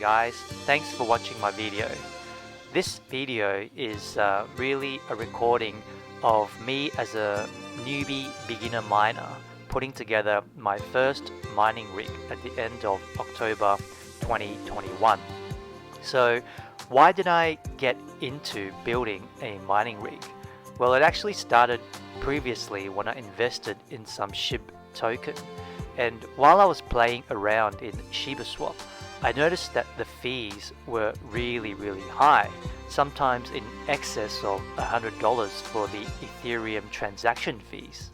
guys, thanks for watching my video. This video is really a recording of me as a newbie beginner miner putting together my first mining rig at the end of October 2021. So why did I get into building a mining rig? Well, it actually started previously when I invested in some SHIB token, and while I was playing around in ShibaSwap, I noticed that the fees were really high, sometimes in excess of $100 for the Ethereum transaction fees.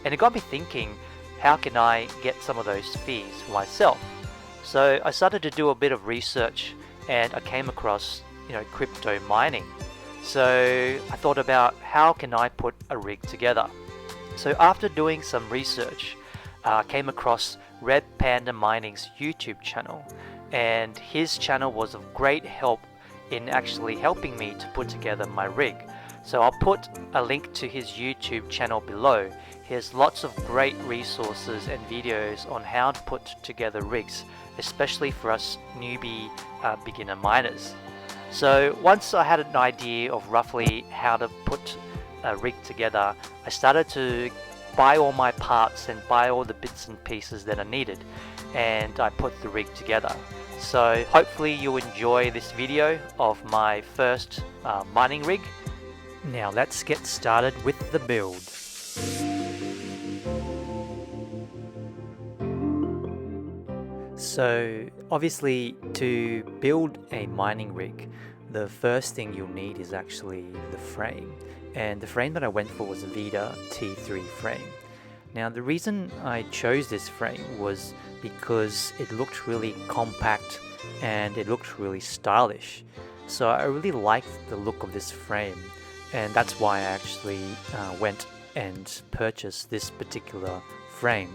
And it got me thinking, how can I get some of those fees for myself? So I started to do a bit of research and I came across crypto mining. So I thought about how can I put a rig together. So after doing some research, I came across Red Panda Mining's YouTube channel, and his channel was of great help in actually helping me to put together my rig. So I'll put a link to his YouTube channel below. He has lots of great resources and videos on how to put together rigs, especially for us newbie beginner miners. So once I had an idea of roughly how to put a rig together, I started to buy all my parts and buy all the bits and pieces that I needed, and I put the rig together. So hopefully you enjoy this video of my first mining rig. Now let's get started with the build. So obviously, to build a mining rig, the first thing you'll need is actually the frame. And the frame that I went for was a Vita T3 frame. Now the reason I chose this frame was because it looked really compact and it looked really stylish. So I really liked the look of this frame, and that's why I actually went and purchased this particular frame.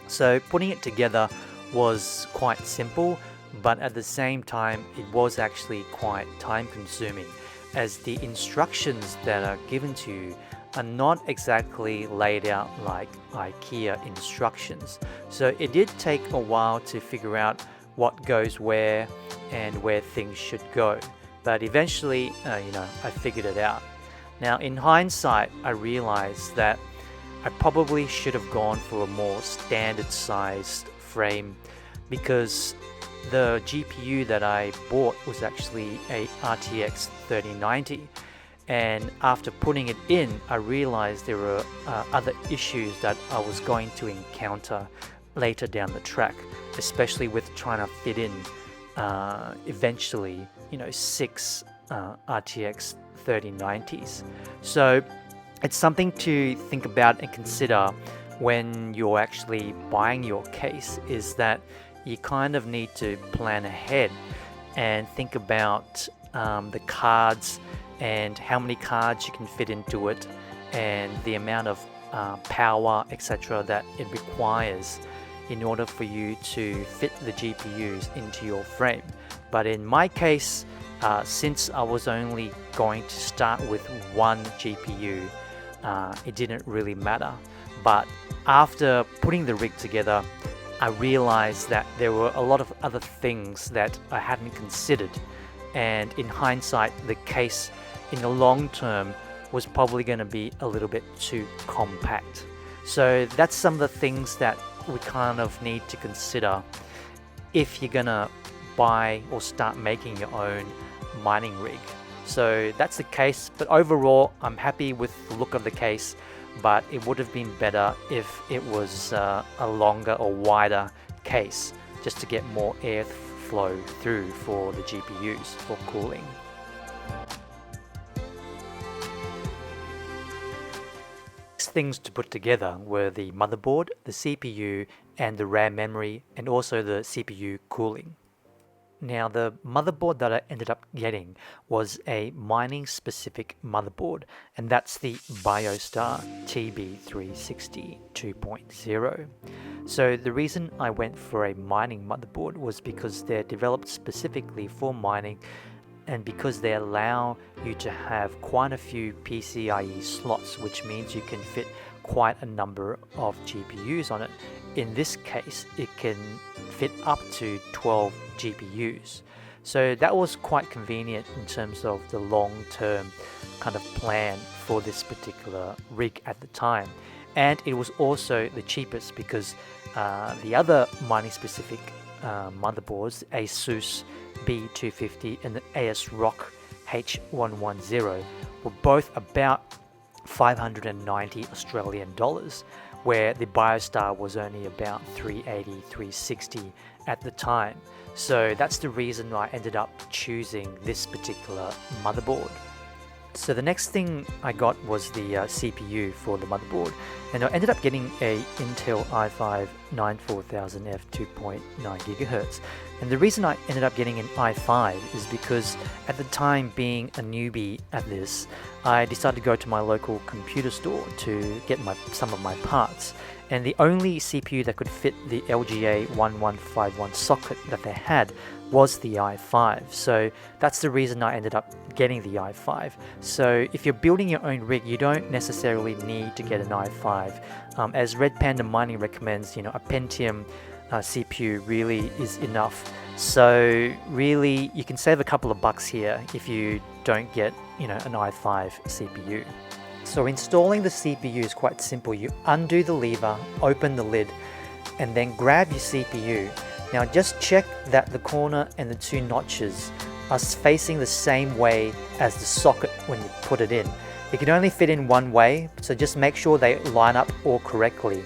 So putting it together was quite simple, but at the same time it was actually quite time consuming, as the instructions that are given to you are not exactly laid out like IKEA instructions. So it did take a while to figure out what goes where and where things should go, but eventually I figured it out. Now in hindsight, I realized that I probably should have gone for a more standard sized frame, because the GPU that I bought was actually a RTX3090, and after putting it in, I realized there were other issues that I was going to encounter later down the track, especially with trying to fit in eventually 6 RTX 3090s. So it's something to think about and consider when you're actually buying your case, is that you kind of need to plan ahead and think about the cards and how many cards you can fit into it, and the amount of power, etc., that it requires in order for you to fit the GPUs into your frame. But in my case, since I was only going to start with one GPU, it didn't really matter. But after putting the rig together, I realized that there were a lot of other things that I hadn't considered, and in hindsight, the case in the long term was probably going to be a little bit too compact. So that's some of the things that we kind of need to consider if you're gonna buy or start making your own mining rig. So that's the case, but overall I'm happy with the look of the case, but it would have been better if it was a longer or wider case, just to get more airflow through for the GPUs for cooling. Things to put together were the motherboard, the CPU, and the RAM memory, and also the CPU cooling. Now the motherboard that I ended up getting was a mining specific motherboard, and that's the BioStar TB360 2.0. So the reason I went for a mining motherboard was because they're developed specifically for mining, and because they allow you to have quite a few PCIe slots, which means you can fit quite a number of GPUs on it. In this case, it can fit up to 12 GPUs. So that was quite convenient in terms of the long-term kind of plan for this particular rig at the time. And it was also the cheapest because the other mining specific motherboards, ASUS B250 and the ASRock H110, were both about 590 Australian dollars, where the BioStar was only about 380, 360 at the time. So that's the reason I ended up choosing this particular motherboard. So the next thing I got was the CPU for the motherboard, and I ended up getting a Intel i5 94000F 2.9 GHz. And the reason I ended up getting an i5 is because at the time, being a newbie at this, I decided to go to my local computer store to get some of my parts. And the only CPU that could fit the LGA 1151 socket that they had was the i5. So that's the reason I ended up getting the i5. So if you're building your own rig, you don't necessarily need to get an i5. As Red Panda Mining recommends, a Pentium CPU really is enough. So really, you can save a couple of bucks here if you don't get, an i5 CPU. So installing the CPU is quite simple. You undo the lever, open the lid, and then grab your CPU. Now just check that the corner and the two notches are facing the same way as the socket when you put it in. It can only fit in one way, so just make sure they line up all correctly.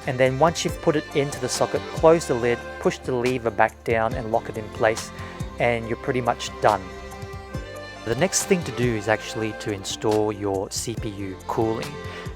And then once you've put it into the socket, close the lid, push the lever back down and lock it in place, and you're pretty much done. The next thing to do is actually to install your CPU cooling.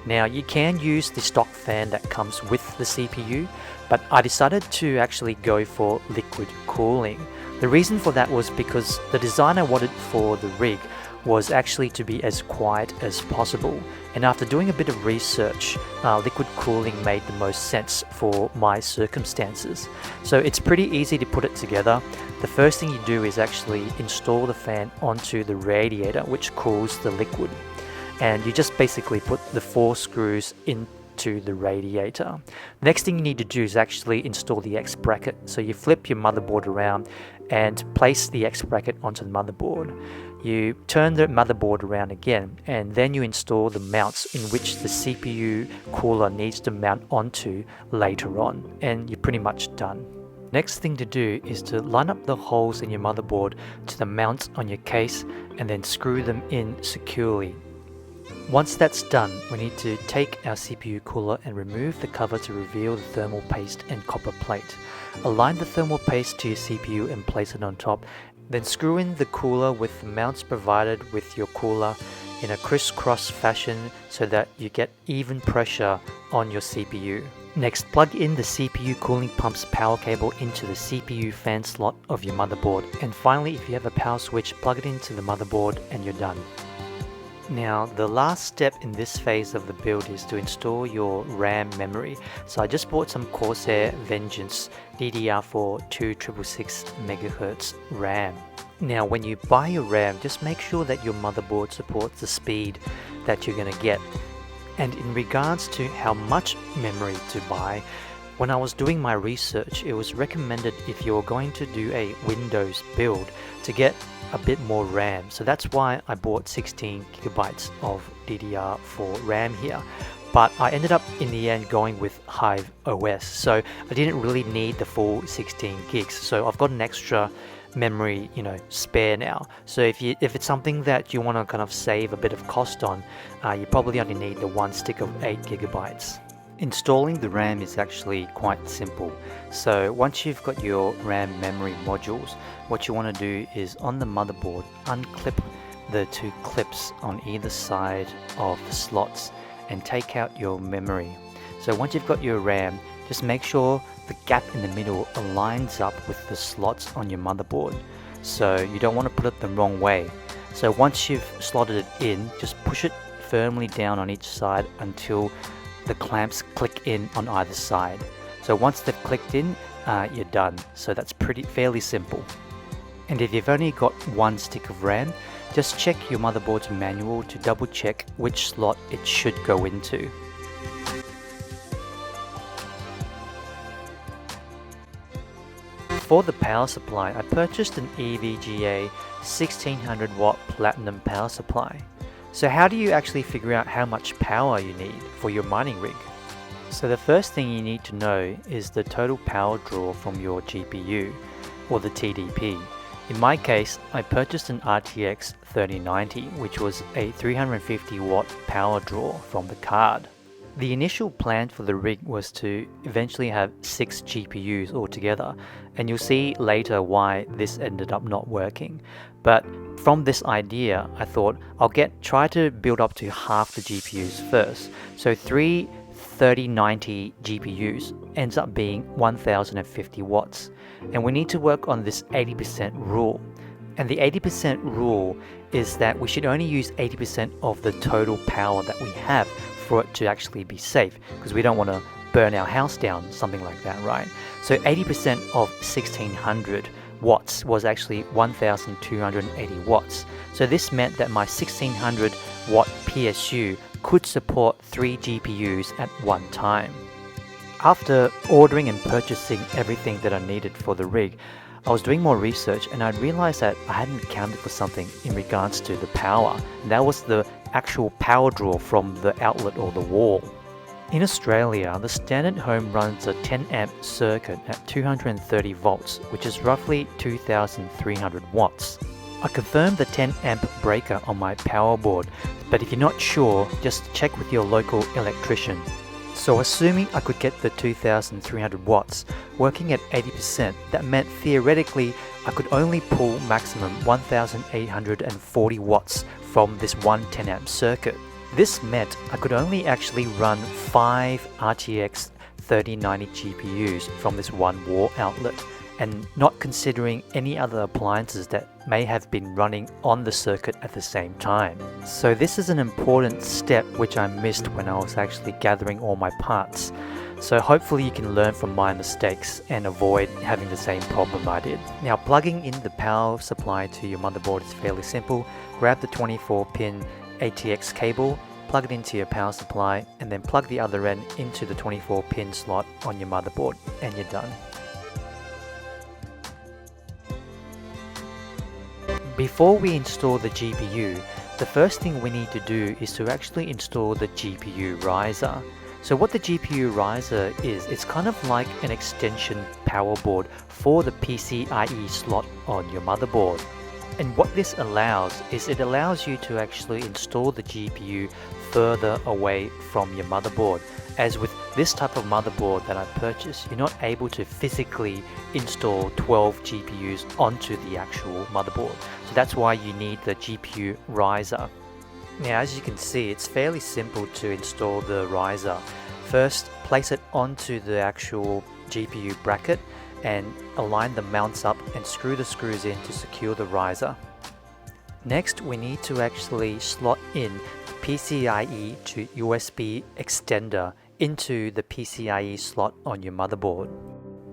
Now you can use the stock fan that comes with the CPU, but I decided to actually go for liquid cooling. The reason for that was because the design I wanted for the rig was actually to be as quiet as possible, and after doing a bit of research, liquid cooling made the most sense for my circumstances. So it's pretty easy to put it together. The first thing you do is actually install the fan onto the radiator, which cools the liquid, and you just basically put the 4 screws into the radiator. Next thing you need to do is actually install the X bracket. So you flip your motherboard around and place the X bracket onto the motherboard. You turn the motherboard around again, and then you install the mounts in which the CPU cooler needs to mount onto later on, and you're pretty much done. Next thing to do is to line up the holes in your motherboard to the mounts on your case and then screw them in securely. Once that's done, we need to take our CPU cooler and remove the cover to reveal the thermal paste and copper plate. Align the thermal paste to your CPU and place it on top. Then screw in the cooler with the mounts provided with your cooler in a crisscross fashion so that you get even pressure on your CPU. Next, plug in the CPU cooling pump's power cable into the CPU fan slot of your motherboard. And finally, if you have a power switch, plug it into the motherboard and you're done. Now, the last step in this phase of the build is to install your RAM memory. So I just bought some Corsair Vengeance DDR4 2666 MHz RAM. Now, when you buy your RAM, just make sure that your motherboard supports the speed that you're going to get. And in regards to how much memory to buy, when I was doing my research, it was recommended if you're going to do a Windows build to get a bit more RAM. So that's why I bought 16 gigabytes of DDR4 RAM here. But I ended up in the end going with HiveOS, so I didn't really need the full 16 gigs. So I've got an extra memory, spare now. So if it's something that you want to kind of save a bit of cost on, you probably only need the one stick of 8 gigabytes. Installing the RAM is actually quite simple. So once you've got your RAM memory modules, what you want to do is on the motherboard, unclip the 2 clips on either side of the slots and take out your memory. So once you've got your RAM, just make sure the gap in the middle aligns up with the slots on your motherboard. So you don't want to put it the wrong way. So once you've slotted it in, just push it firmly down on each side until the clamps click in on either side. So once they've clicked in, you're done. So that's fairly simple. And if you've only got one stick of RAM, just check your motherboard's manual to double check which slot it should go into. for the power supply, I purchased an EVGA 1600 watt platinum power supply. So how do you actually figure out how much power you need for your mining rig? So the first thing you need to know is the total power draw from your GPU, or the TDP. In my case, I purchased an RTX3090, which was a 350 watt power draw from the card. The initial plan for the rig was to eventually have 6 GPUs altogether, and you'll see later why this ended up not working. But from this idea, I thought I'll try to build up to half the GPUs first. So 3 3090 GPUs ends up being 1050 watts. And we need to work on this 80% rule. And the 80% rule is that we should only use 80% of the total power that we have for it to actually be safe, because we don't want to burn our house down, something like that, right? So 80% of 1600 watts was actually 1280 watts. So this meant that my 1600 watt PSU could support 3 GPUs at one time. After ordering and purchasing everything that I needed for the rig, I was doing more research and I realized that I hadn't accounted for something in regards to the power, and that was the actual power draw from the outlet or the wall. In Australia, the standard home runs a 10 amp circuit at 230 volts, which is roughly 2300 watts. I confirmed the 10 amp breaker on my power board, but if you're not sure, just check with your local electrician. So assuming I could get the 2300 watts working at 80%, that meant theoretically I could only pull maximum 1840 watts from this one 10 amp circuit. This meant I could only actually run 5 RTX 3090 GPUs from this one wall outlet, and not considering any other appliances that may have been running on the circuit at the same time. So this is an important step which I missed when I was actually gathering all my parts. So hopefully you can learn from my mistakes and avoid having the same problem I did. Now, plugging in the power supply to your motherboard is fairly simple. Grab the 24-pin ATX cable, plug it into your power supply, and then plug the other end into the 24-pin slot on your motherboard, and you're done. Before we install the GPU, the first thing we need to do is to actually install the GPU riser. So what the GPU riser is, it's kind of like an extension power board for the PCIe slot on your motherboard. And what this allows is it allows you to actually install the GPU further away from your motherboard. As with this type of motherboard that I purchased, you're not able to physically install 12 GPUs onto the actual motherboard. So that's why you need the GPU riser. Now, as you can see, it's fairly simple to install the riser. First, place it onto the actual GPU bracket and align the mounts up and screw the screws in to secure the riser. Next, we need to actually slot in PCIe to USB extender into the PCIe slot on your motherboard.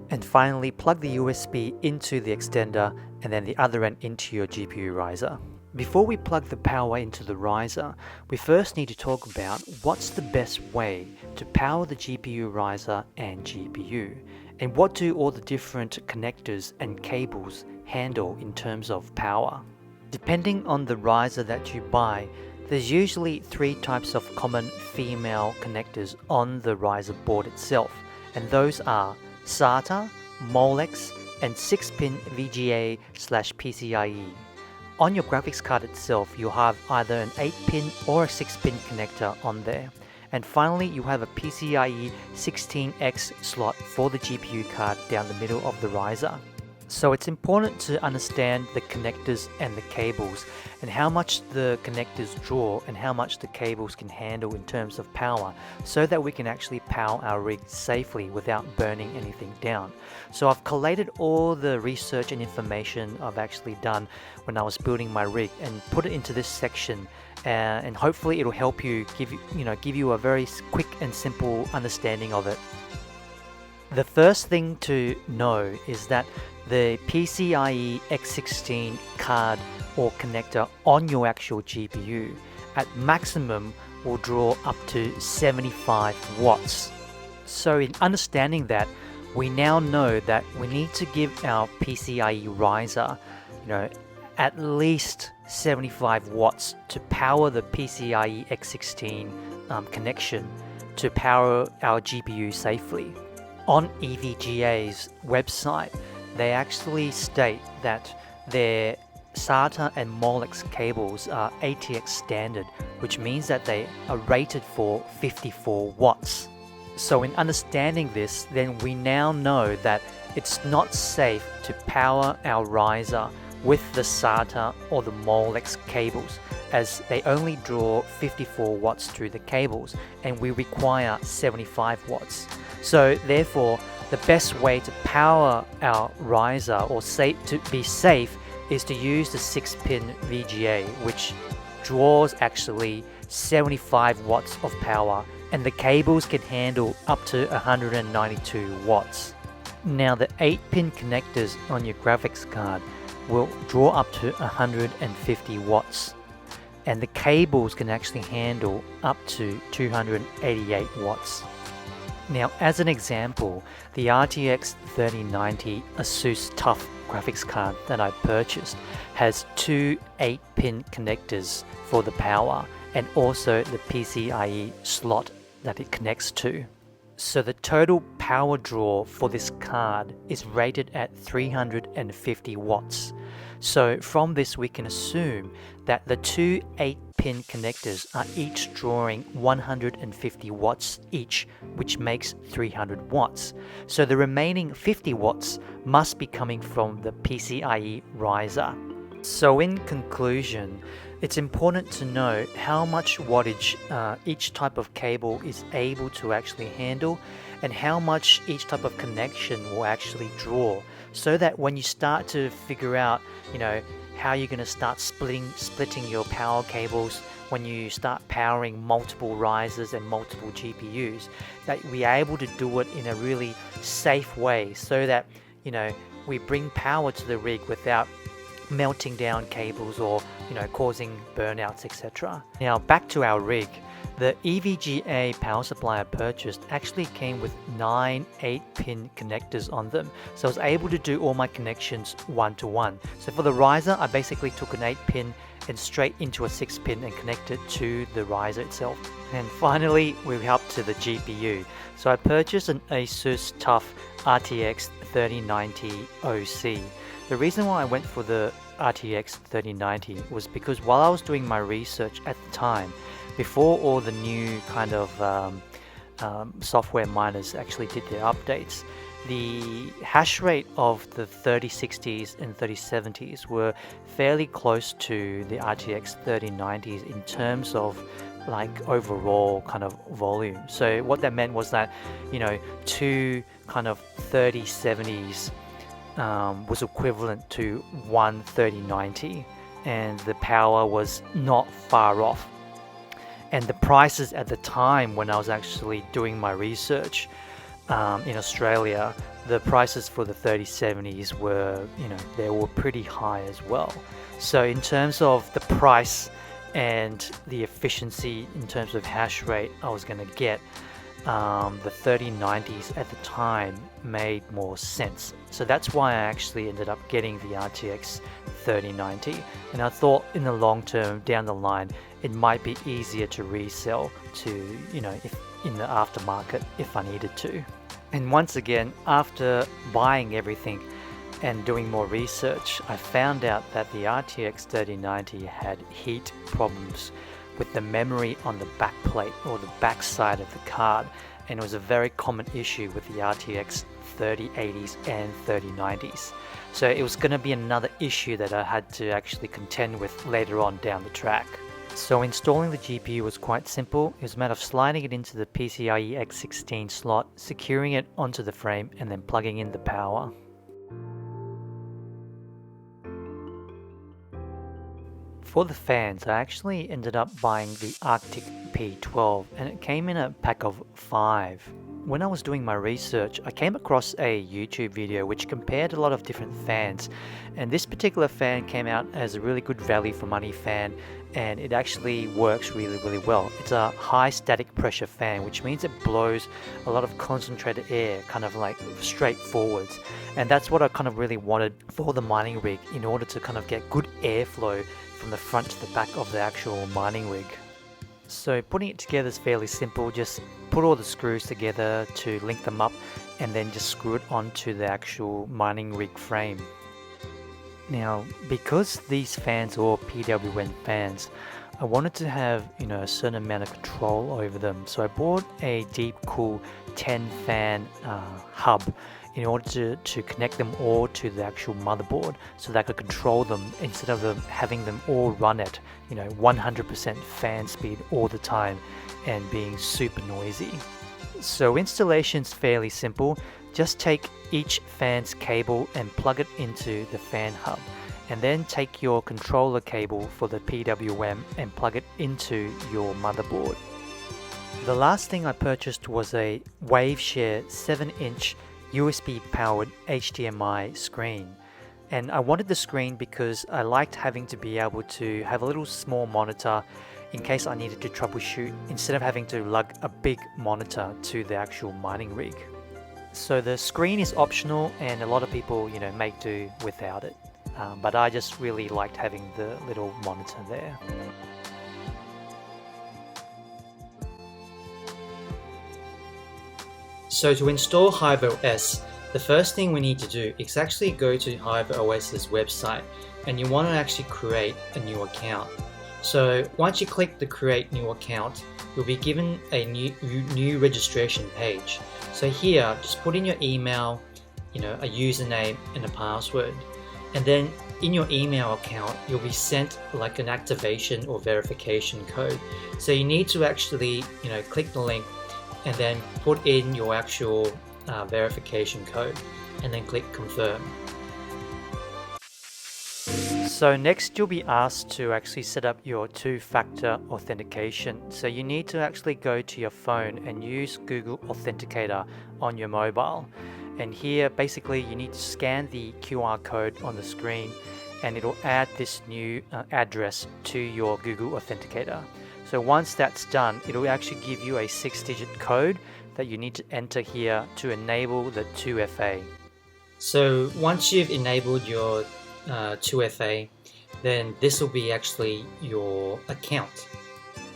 And finally, plug the USB into the extender and then the other end into your GPU riser. Before we plug the power into the riser, we first need to talk about what's the best way to power the GPU riser and GPU, and what do all the different connectors and cables handle in terms of power. Depending on the riser that you buy, there's usually 3 types of common female connectors on the riser board itself, and those are SATA, Molex, and 6-pin VGA/PCIe. On your graphics card itself, you'll have either an 8-pin or a 6-pin connector on there. And finally, you have a PCIe 16X slot for the GPU card down the middle of the riser. So it's important to understand the connectors and the cables and how much the connectors draw and how much the cables can handle in terms of power, so that we can actually power our rig safely without burning anything down. So I've collated all the research and information I've actually done when I was building my rig and put it into this section, and hopefully it'll help you give you a very quick and simple understanding of it. The first thing to know is that the PCIe X16 card or connector on your actual GPU at maximum will draw up to 75 watts. So in understanding that, we now know that we need to give our PCIe riser, at least 75 watts to power the PCIe X16 connection to power our GPU safely. On EVGA's website, they actually state that their SATA and Molex cables are ATX standard, which means that they are rated for 54 watts. So in understanding this, then we now know that it's not safe to power our riser with the SATA or the Molex cables, as they only draw 54 watts through the cables and we require 75 watts. So therefore, the best way to power our riser or to be safe is to use the 6-pin VGA, which draws actually 75 watts of power, and the cables can handle up to 192 watts. Now the 8-pin connectors on your graphics card will draw up to 150 watts, and the cables can actually handle up to 288 watts. Now, as an example, the RTX3090 ASUS TUF graphics card that I purchased has two 8-pin connectors for the power and also the PCIe slot that it connects to. So the total power draw for this card is rated at 350 watts. So from this we can assume that the two 8-pin connectors are each drawing 150 watts each, which makes 300 watts. So the remaining 50 watts must be coming from the PCIe riser. So in conclusion, it's important to know how much wattage each type of cable is able to actually handle and how much each type of connection will actually draw, so that when you start to figure out, how you're going to start splitting your power cables, when you start powering multiple risers and multiple GPUs, that we're able to do it in a really safe way, so that we bring power to the rig without melting down cables or causing burnouts, etc. Now back to our rig. The EVGA power supply I purchased actually came with 9 8-pin connectors on them, so I was able to do all my connections one-to-one. So for the riser, I basically took an 8-pin and straight into a 6-pin and connected to the riser itself. And finally, we're up to the GPU. So I purchased an ASUS TUF RTX3090 OC. The reason why I went for the RTX3090 was because while I was doing my research at the time, before all the new kind of software miners actually did their updates, the hash rate of the 3060s and 3070s were fairly close to the RTX 3090s in terms of like overall kind of volume. So what that meant was that, two kind of 3070s was equivalent to one 3090, and the power was not far off. And the prices at the time when I was actually doing my research in Australia, the prices for the 3070s were, they were pretty high as well. So in terms of the price and the efficiency in terms of hash rate I was going to get, the 3090s at the time made more sense. So that's why I actually ended up getting the RTX 3090, and I thought in the long term down the line it might be easier to resell to, if in the aftermarket if I needed to. And once again, after buying everything and doing more research, I found out that the RTX 3090 had heat problems with the memory on the back plate or the back side of the card, and it was a very common issue with the RTX 3080s and 3090s. So it was going to be another issue that I had to actually contend with later on down the track. So installing the GPU was quite simple. It was a matter of sliding it into the PCIe X16 slot, securing it onto the frame, and then plugging in the power. For the fans, I actually ended up buying the Arctic P12, and it came in a pack of 5. when I was doing my research, I came across a YouTube video which compared a lot of different fans, and this particular fan came out as a really good value for money fan, and it actually works really well. It's a high static pressure fan, which means it blows a lot of concentrated air kind of like straight forwards, and that's what I kind of really wanted for the mining rig in order to kind of get good airflow from the front to the back of the actual mining rig. So putting it together is fairly simple. Just put all the screws together to link them up and then just screw it onto the actual mining rig frame. Now, because these fans are all PWM fans, I wanted to have, a certain amount of control over them. So I bought a Deep Cool 10 fan hub in order to connect them all to the actual motherboard so that I could control them instead of having them all run at 100% fan speed all the time and being super noisy. So installation's fairly simple. Just take each fan's cable and plug it into the fan hub, and then take your controller cable for the PWM and plug it into your motherboard. The last thing I purchased was a Waveshare 7-inch USB powered HDMI screen, and I wanted the screen because I liked having to be able to have a little small monitor in case I needed to troubleshoot instead of having to lug a big monitor to the actual mining rig. So the screen is optional, and a lot of people make do without it, but I just really liked having the little monitor there. So to install HiveOS, the first thing we need to do is actually go to HiveOS's website, and you want to actually create a new account. So once you click the create new account, you'll be given a new registration page. So here, just put in your email, a username and a password, and then in your email account, you'll be sent like an activation or verification code. So you need to actually, click the link and then put in your actual verification code and then click confirm. So next you'll be asked to actually set up your two-factor authentication. So you need to actually go to your phone and use Google Authenticator on your mobile. And here basically you need to scan the QR code on the screen, and it'll add this new address to your Google Authenticator. So once that's done, it'll actually give you a 6-digit code that you need to enter here to enable the 2FA. So once you've enabled your 2FA, then this will be actually your account.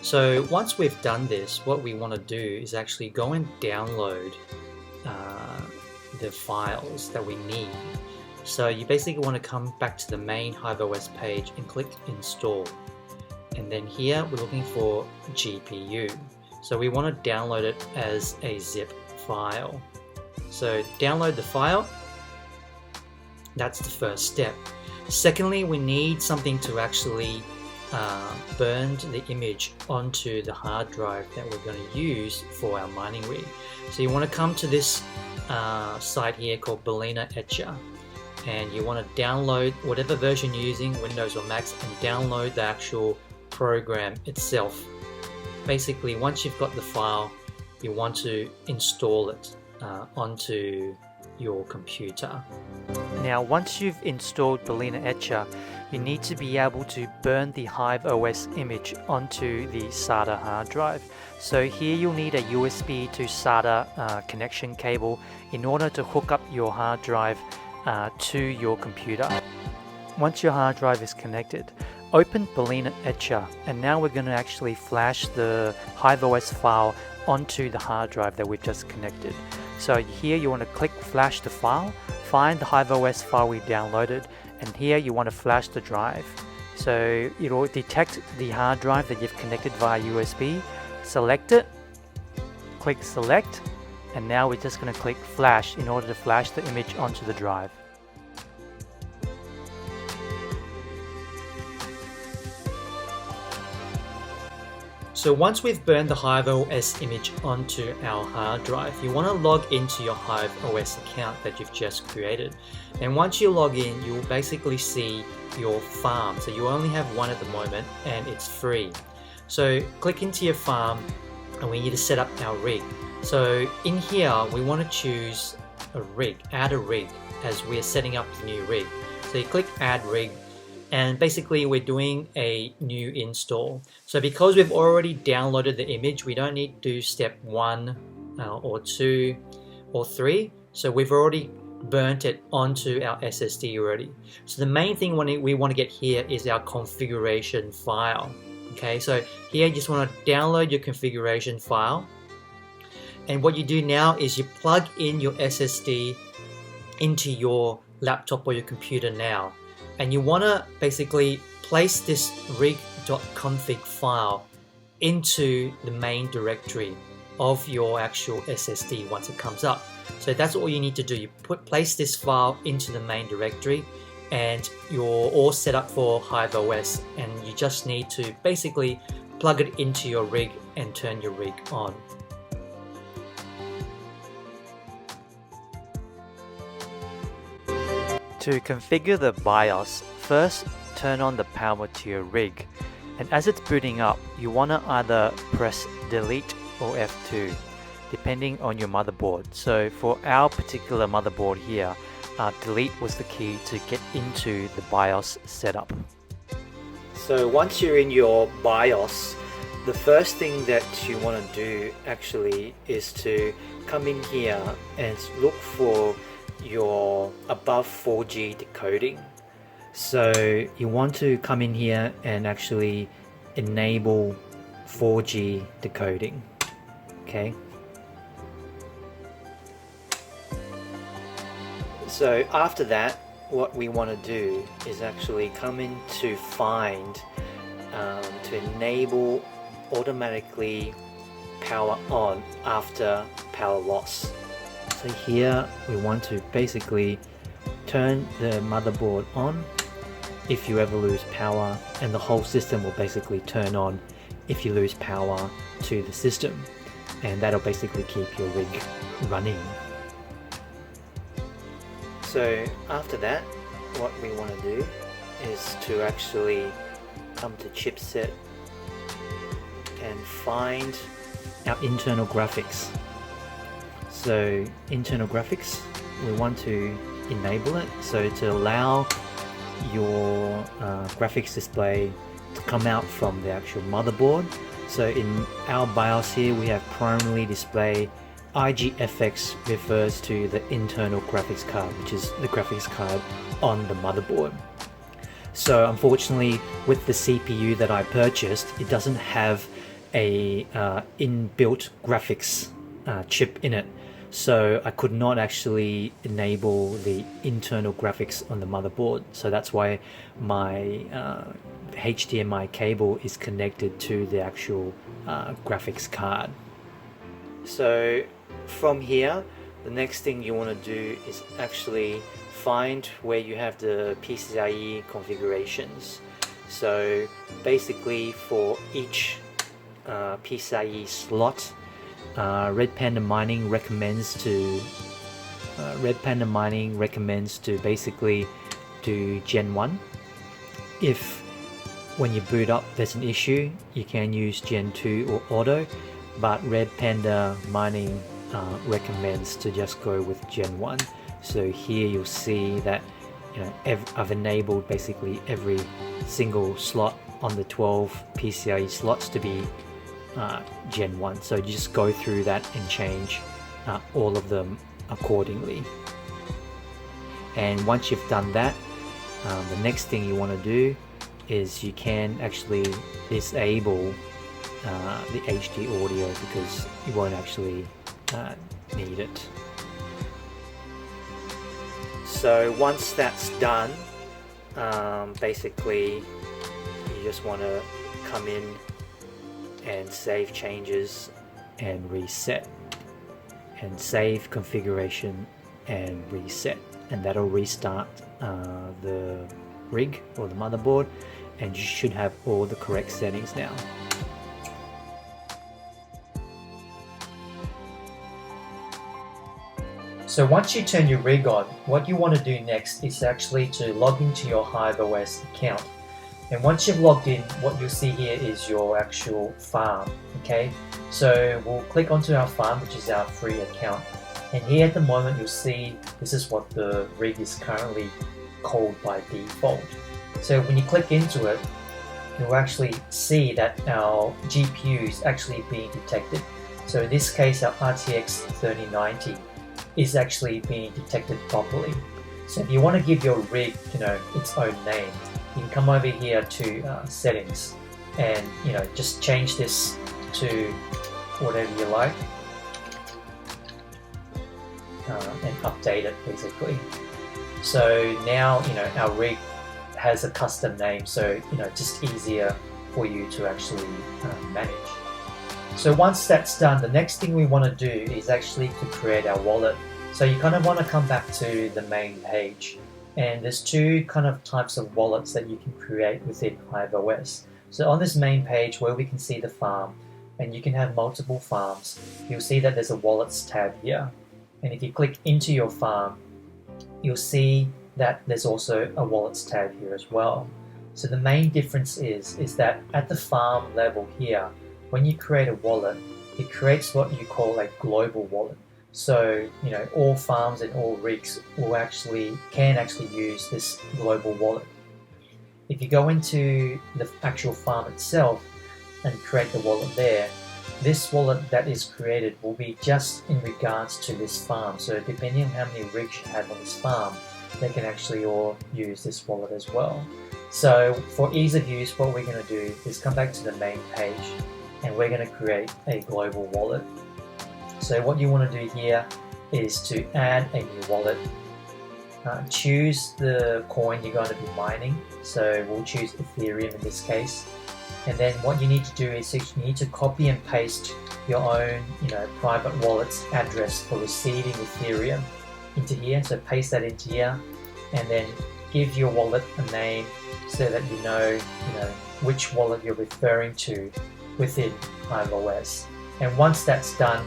So once we've done this, what we want to do is actually go and download the files that we need. So you basically want to come back to the main HiveOS page and click install. And then here we're looking for GPU. So we want to download it as a zip file. So download the file. That's the first step. Secondly, we need something to actually burn the image onto the hard drive that we're going to use for our mining rig. So you want to come to this site here called Balena Etcher, and you want to download whatever version you're using, Windows or Mac, and download the actual program itself. Basically, once you've got the file, you want to install it onto your computer. Now, once you've installed Balena Etcher, you need to be able to burn the HiveOS image onto the SATA hard drive. So here you'll need a USB to SATA connection cable in order to hook up your hard drive to your computer. Once your hard drive is connected, open Balena Etcher, and now we're going to actually flash the HiveOS file onto the hard drive that we've just connected. So here you want to click flash the file, find the HiveOS file we downloaded, and here you want to flash the drive. So it'll detect the hard drive that you've connected via USB, select it, click select, and now we're just going to click flash in order to flash the image onto the drive. So once we've burned the HiveOS image onto our hard drive, you want to log into your HiveOS account that you've just created. And once you log in, you'll basically see your farm. So you only have one at the moment, and it's free. So click into your farm, and we need to set up our rig. So in here, we want to choose a rig, add a rig, as we're setting up the new rig. So you click add rig, and basically we're doing a new install. So because we've already downloaded the image, we don't need to do step 1 or 2 or 3. So we've already burnt it onto our SSD already. So the main thing we want to get here is our configuration file. Okay, so here you just want to download your configuration file. And what you do now is you plug in your SSD into your laptop or your computer now. And you want to basically place this rig.config file into the main directory of your actual SSD once it comes up. So that's all you need to do. You place this file into the main directory and you're all set up for HiveOS, and you just need to basically plug it into your rig and turn your rig on. To configure the BIOS, first turn on the power to your rig, and as it's booting up, you want to either press delete or F2 depending on your motherboard. So for our particular motherboard here, delete was the key to get into the BIOS setup. So once you're in your BIOS, the first thing that you want to do actually is to come in here and look for your above 4G decoding. So you want to come in here and actually enable 4G decoding. Okay. So after that, what we want to do is actually come in to find to enable automatically power on after power loss. So here we want to basically turn the motherboard on if you ever lose power, and the whole system will basically turn on if you lose power to the system, and that'll basically keep your rig running. So after that, what we want to do is to actually come to chipset and find our internal graphics. So internal graphics, we want to enable it, so to allow your graphics display to come out from the actual motherboard. So in our BIOS here, we have primarily display. IGFX refers to the internal graphics card, which is the graphics card on the motherboard. So unfortunately, with the CPU that I purchased, it doesn't have a inbuilt graphics chip in it. So I could not actually enable the internal graphics on the motherboard. So that's why my HDMI cable is connected to the actual graphics card. So from here, the next thing you want to do is actually find where you have the PCIe configurations. So basically basically for each PCIe slot, Red Panda Mining recommends to basically do Gen 1. If when you boot up there's an issue, you can use Gen 2 or Auto, but Red Panda Mining recommends to just go with Gen 1. So here you'll see that, you know, I've enabled basically every single slot on the 12 PCIe slots to be Gen 1. So you just go through that and change all of them accordingly. And once you've done that, the next thing you want to do is you can actually disable the HD audio, because you won't actually need it. So once that's done, basically you just want to come in and save changes and reset, and save configuration and reset, and that'll restart the rig or the motherboard, and you should have all the correct settings now. So once you turn your rig on, what you want to do next is actually to log into your HiveOS account. And once you've logged in, what you'll see here is your actual farm. Okay, so we'll click onto our farm, which is our free account. And here at the moment, you'll see this is what the rig is currently called by default. So when you click into it, you'll actually see that our GPU is actually being detected. So in this case, our RTX3090 is actually being detected properly. So if you want to give your rig, its own name, you can come over here to settings and just change this to whatever you like and update it basically. So now our rig has a custom name, so just easier for you to actually manage. So once that's done, the next thing we want to do is actually to create our wallet. So you kind of want to come back to the main page, and there's two kind of types of wallets that you can create within HiveOS. So on this main page where we can see the farm, and you can have multiple farms, you'll see that there's a wallets tab here. And if you click into your farm, you'll see that there's also a wallets tab here as well. So the main difference is that at the farm level here, when you create a wallet, it creates what you call a global wallet. So all farms and all rigs can actually use this global wallet. If you go into the actual farm itself and create the wallet there, this wallet that is created will be just in regards to this farm. So depending on how many rigs you have on this farm, they can actually all use this wallet as well. So for ease of use, what we're going to do is come back to the main page and we're going to create a global wallet. So what you want to do here is to add a new wallet. Choose the coin you're going to be mining. So we'll choose Ethereum in this case. And then what you need to do is you need to copy and paste your own private wallet's address for receiving Ethereum into here. So paste that into here and then give your wallet a name so that you know which wallet you're referring to within HiveOS. And once that's done,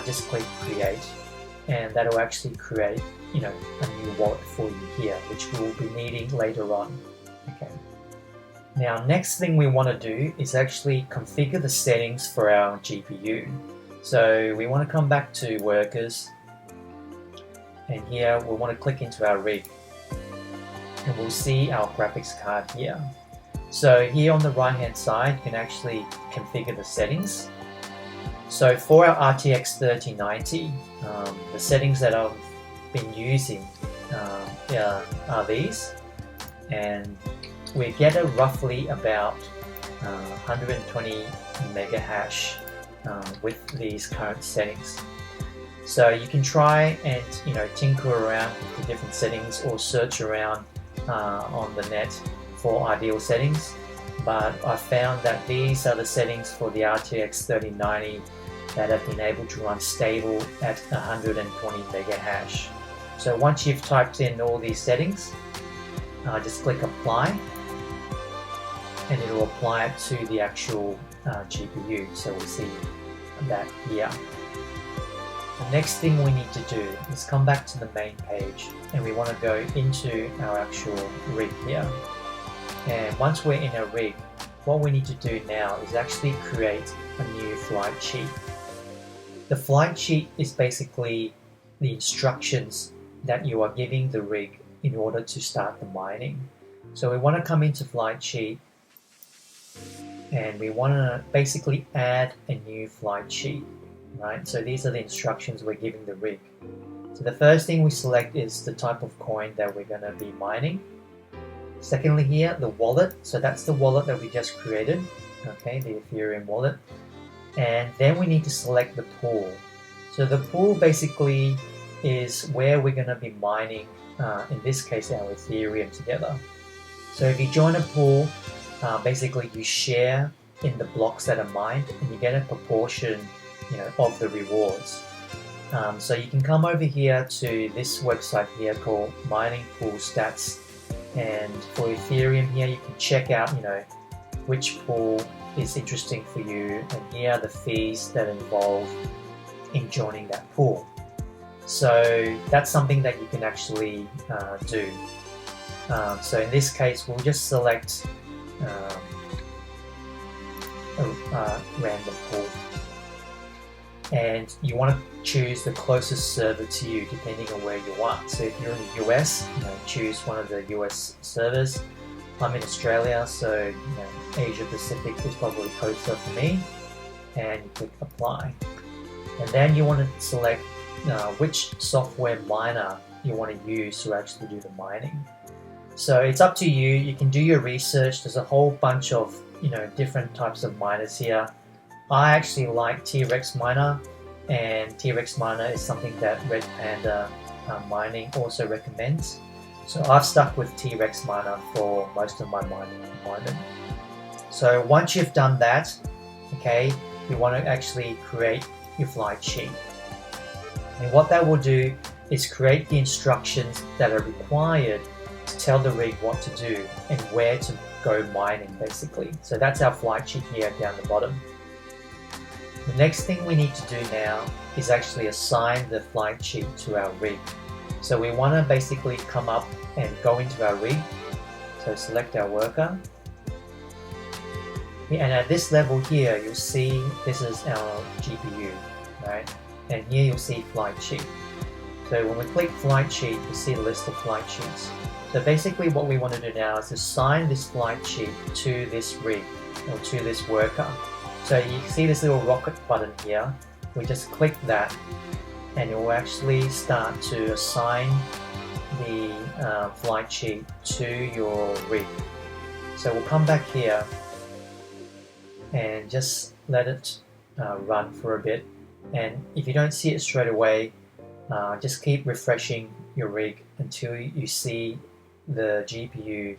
just click create, and that'll actually create a new wallet for you here, which we'll be needing later on. Okay. Now next thing we want to do is actually configure the settings for our GPU. So we want to come back to workers, and here we want to click into our rig, and we'll see our graphics card here. So here on the right hand side, you can actually configure the settings. So for our RTX3090, the settings that I've been using are these, and we get a roughly about 120 mega hash with these current settings. So you can try and tinker around with the different settings or search around on the net for ideal settings, but I found that these are the settings for the RTX3090 that have been able to run stable at 120 mega hash. So once you've typed in all these settings, just click apply, and it will apply it to the actual GPU. So we'll see that here. The next thing we need to do is come back to the main page, and we want to go into our actual rig here. And once we're in a rig, what we need to do now is actually create a new flight sheet. The flight sheet is basically the instructions that you are giving the rig in order to start the mining. So we want to come into flight sheet, and we want to basically add a new flight sheet, right? So these are the instructions we're giving the rig. So the first thing we select is the type of coin that we're going to be mining. Secondly here, the wallet. So that's the wallet that we just created, okay, the Ethereum wallet. And then we need to select the pool. So the pool basically is where we're going to be mining, in this case, our Ethereum together. So if you join a pool, basically you share in the blocks that are mined, and you get a proportion, of the rewards. So you can come over here to this website here called Mining Pool Stats, and for Ethereum here you can check out, which pool is interesting for you, and here are the fees that involve in joining that pool. So that's something that you can actually do. So in this case, we'll just select a random pool. And you want to choose the closest server to you depending on where you are. So if you're in the US, choose one of the US servers. I'm in Australia, so Asia Pacific is probably closer for me, and you click apply. And then you want to select which software miner you want to use to actually do the mining. So it's up to you. You can do your research. There's a whole bunch of different types of miners here. I actually like T-Rex Miner, and T-Rex Miner is something that Red Panda Mining also recommends. So I've stuck with T-Rex Miner for most of my mining at the moment. So once you've done that, okay, you want to actually create your flight sheet. And what that will do is create the instructions that are required to tell the rig what to do and where to go mining, basically. So that's our flight sheet here down the bottom. The next thing we need to do now is actually assign the flight sheet to our rig. So we want to basically come up and go into our rig. So select our worker. And at this level here, you'll see this is our GPU, right? And here you'll see flight sheet. So when we click flight sheet, you see the list of flight sheets. So basically what we want to do now is assign this flight sheet to this rig or to this worker. So you see this little rocket button here. We just click that and it will actually start to assign the flight sheet to your rig. So we'll come back here and just let it run for a bit. And if you don't see it straight away, just keep refreshing your rig until you see the GPU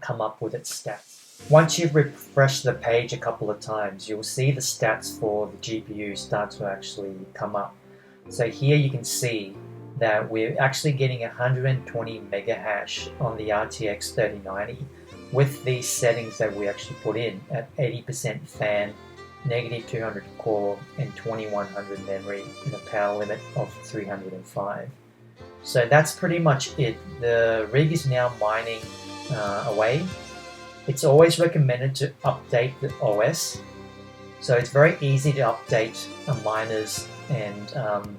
come up with its stats. Once you've refreshed the page a couple of times, you'll see the stats for the GPU start to actually come up. So here you can see that we're actually getting 120 mega hash on the RTX3090 with these settings that we actually put in at 80% fan, -200 core, and 2100 memory and a power limit of 305. So that's pretty much it. The rig is now mining away. It's always recommended to update the OS. So it's very easy to update miners and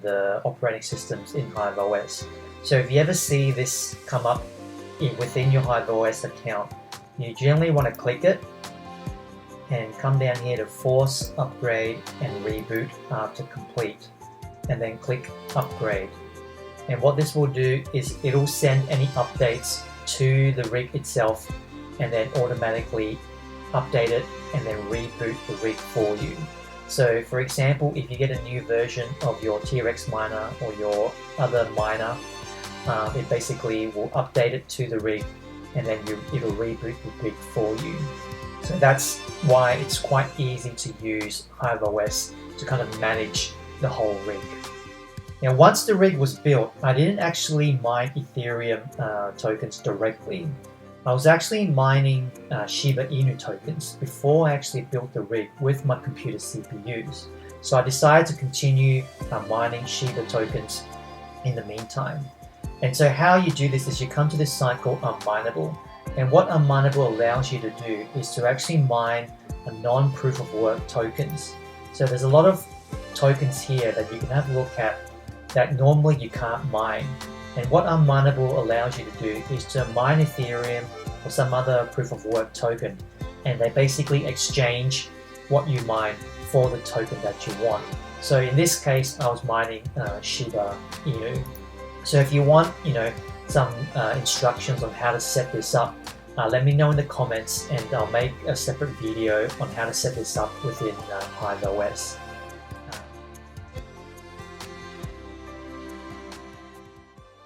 the operating systems in HiveOS. So if you ever see this come up within your HiveOS account, you generally want to click it and come down here to force upgrade and reboot after complete, and then click upgrade. And what this will do is it'll send any updates to the rig itself and then automatically update it and then reboot the rig for you. So for example, if you get a new version of your T-Rex miner or your other miner, it basically will update it to the rig and then it'll reboot the rig for you. So that's why it's quite easy to use HiveOS to kind of manage the whole rig. Now once the rig was built, I didn't actually mine Ethereum tokens directly. I was actually mining Shiba Inu tokens before I actually built the rig with my computer CPUs. So I decided to continue mining Shiba tokens in the meantime. And so how you do this is you come to this site called Unmineable. And what Unmineable allows you to do is to actually mine a non-proof of work tokens. So there's a lot of tokens here that you can have a look at that normally you can't mine. And what Unmineable allows you to do is to mine Ethereum or some other proof of work token, and they basically exchange what you mine for the token that you want. So in this case, I was mining Shiba Inu. So if you want, some instructions on how to set this up, let me know in the comments, and I'll make a separate video on how to set this up within HiveOS.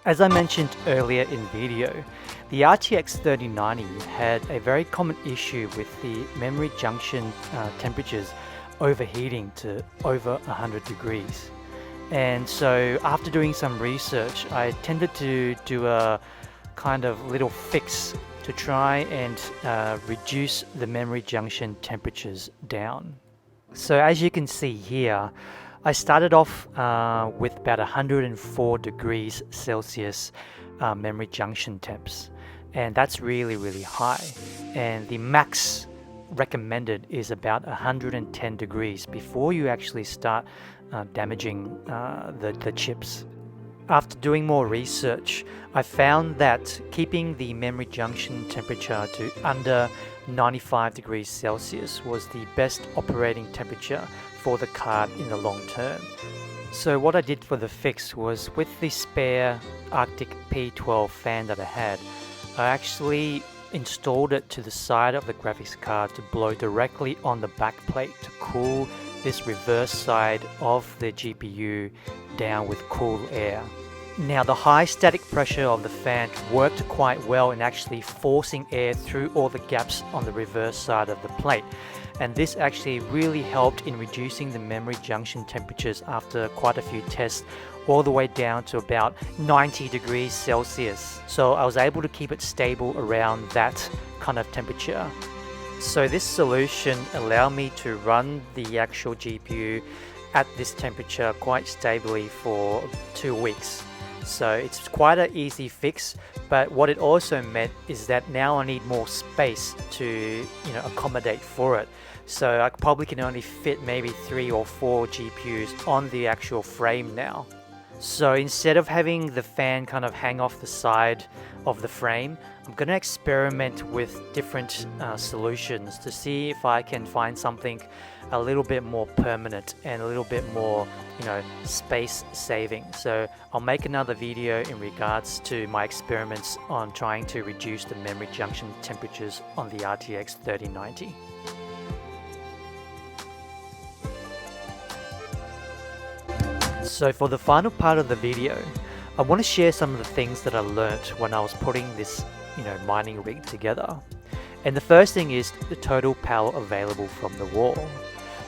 As I mentioned earlier in video, the RTX3090 had a very common issue with the memory junction temperatures overheating to over 100 degrees. And so after doing some research, I tended to do a kind of little fix to try and reduce the memory junction temperatures down. So as you can see here, I started off with about 104 degrees Celsius memory junction temps. and that's really high, and the max recommended is about 110 degrees before you actually start damaging the chips. After doing more research, I found that keeping the memory junction temperature to under 95 degrees Celsius was the best operating temperature for the card in the long term. So what I did for the fix was, with the spare Arctic P12 fan that I had, I actually installed it to the side of the graphics card to blow directly on the back plate to cool this reverse side of the GPU down with cool air. Now, the high static pressure of the fan worked quite well in actually forcing air through all the gaps on the reverse side of the plate, and this actually really helped in reducing the memory junction temperatures after quite a few tests, all the way down to about 90 degrees Celsius. So I was able to keep it stable around that kind of temperature. So this solution allowed me to run the actual GPU at this temperature quite stably for 2 weeks. So it's quite an easy fix, but what it also meant is that now I need more space to accommodate for it. So I probably can only fit maybe 3 or 4 GPUs on the actual frame now. So instead of having the fan kind of hang off the side of the frame, I'm going to experiment with different solutions to see if I can find something a little bit more permanent and a little bit more, space saving. So I'll make another video in regards to my experiments on trying to reduce the memory junction temperatures on the RTX 3090. So for the final part of the video, I want to share some of the things that I learnt when I was putting this, mining rig together. And the first thing is the total power available from the wall.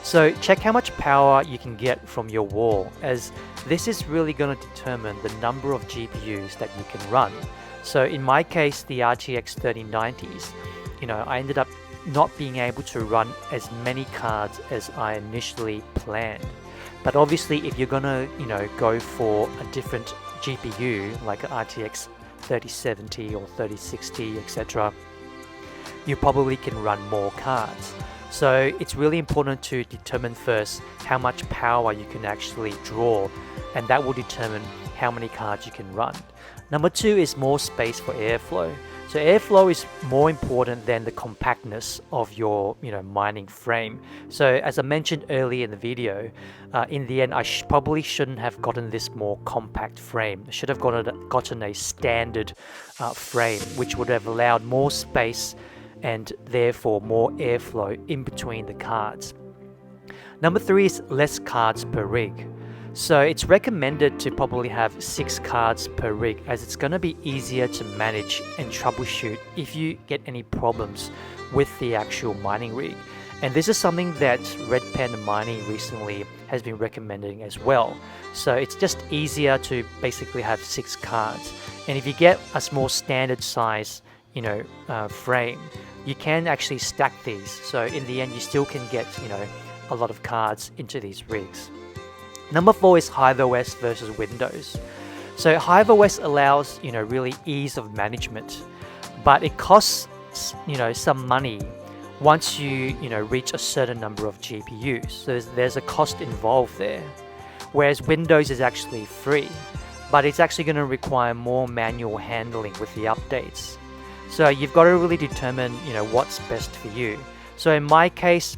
So check how much power you can get from your wall, as this is really going to determine the number of GPUs that you can run. So in my case, the RTX 3090s, I ended up not being able to run as many cards as I initially planned. But obviously, if you're gonna, go for a different GPU like an RTX 3070 or 3060, etc., you probably can run more cards. So it's really important to determine first how much power you can actually draw, and that will determine how many cards you can run. Number 2 is more space for airflow. So airflow is more important than the compactness of your mining frame. So as I mentioned earlier in the video, in the end I probably shouldn't have gotten this more compact frame. I should have gotten a standard frame, which would have allowed more space and therefore more airflow in between the cards. Number 3 is less cards per rig. So it's recommended to probably have 6 cards per rig, as it's going to be easier to manage and troubleshoot if you get any problems with the actual mining rig. And this is something that Red Panda Mining recently has been recommending as well. So it's just easier to basically have 6 cards. And if you get a small standard size, frame, you can actually stack these. So in the end, you still can get, a lot of cards into these rigs. Number 4 is HiveOS versus Windows. So HiveOS allows, really ease of management, but it costs, some money once you, reach a certain number of GPUs. So there's a cost involved there. Whereas Windows is actually free, but it's actually going to require more manual handling with the updates. So you've got to really determine, what's best for you. So in my case,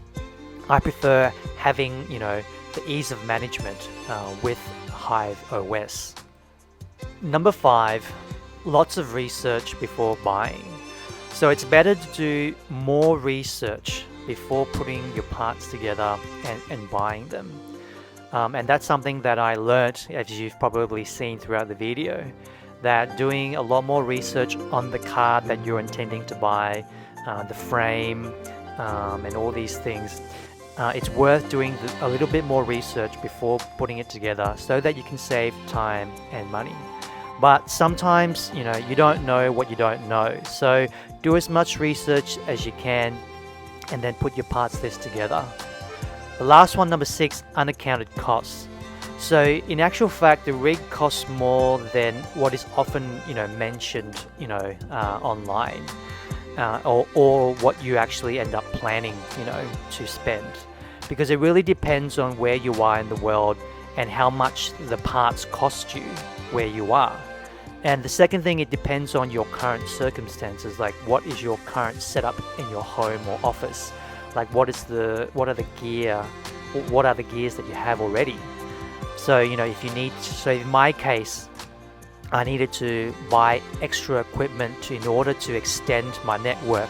I prefer having, the ease of management with HiveOS. Number 5, lots of research before buying. So it's better to do more research before putting your parts together and buying them. And that's something that I learned, as you've probably seen throughout the video, that doing a lot more research on the card that you're intending to buy, the frame, and all these things, it's worth doing a little bit more research before putting it together so that you can save time and money. But sometimes, you don't know what you don't know. So do as much research as you can and then put your parts list together. The last one, number 6, unaccounted costs. So in actual fact, the rig costs more than what is often, mentioned, online, or what you actually end up planning, to spend, because it really depends on where you are in the world and how much the parts cost you where you are. And the second thing, it depends on your current circumstances, like what is your current setup in your home or office, like what are the gears that you have already. So if you need, so in my case, I needed to buy extra equipment in order to extend my network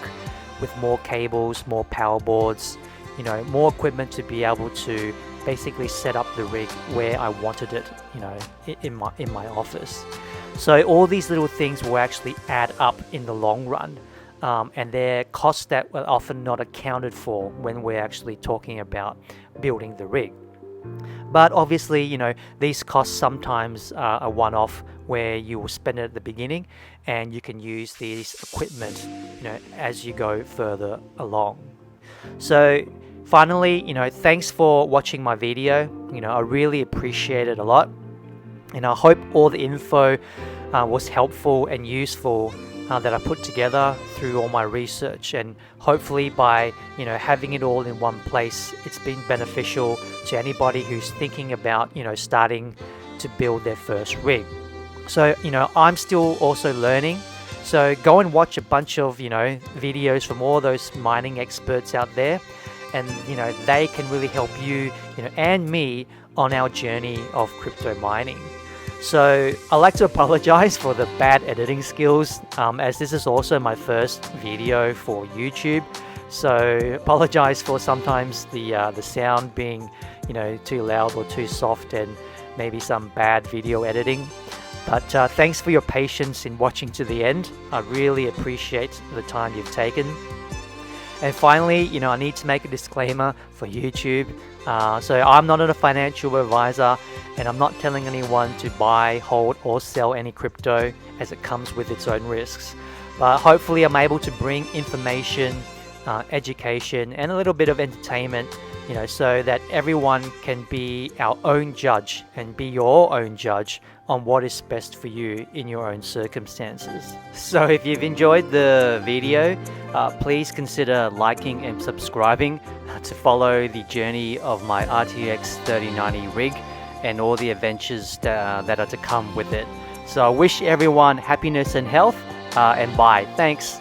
with more cables, more power boards, more equipment to be able to basically set up the rig where I wanted it, in my office. So all these little things will actually add up in the long run, and they're costs that were often not accounted for when we're actually talking about building the rig. But obviously, these costs sometimes are a one-off where you will spend it at the beginning and you can use these equipment, as you go further along. So finally, thanks for watching my video. I really appreciate it a lot. And I hope all the info was helpful and useful that I put together through all my research, and hopefully by having it all in one place, it's been beneficial to anybody who's thinking about starting to build their first rig. So I'm still also learning, so go and watch a bunch of videos from all those mining experts out there, and they can really help you and me on our journey of crypto mining. So I'd like to apologize for the bad editing skills, as this is also my first video for YouTube. So apologize for sometimes the sound being too loud or too soft, and maybe some bad video editing. But thanks for your patience in watching to the end. I really appreciate the time you've taken. And finally, I need to make a disclaimer for YouTube. So I'm not a financial advisor, and I'm not telling anyone to buy, hold, or sell any crypto, as it comes with its own risks. But hopefully I'm able to bring information, education, and a little bit of entertainment, so that everyone can be our own judge and be your own judge on what is best for you in your own circumstances. So if you've enjoyed the video, please consider liking and subscribing to follow the journey of my RTX3090 rig and all the adventures that are to come with it. So I wish everyone happiness and health, and bye. Thanks.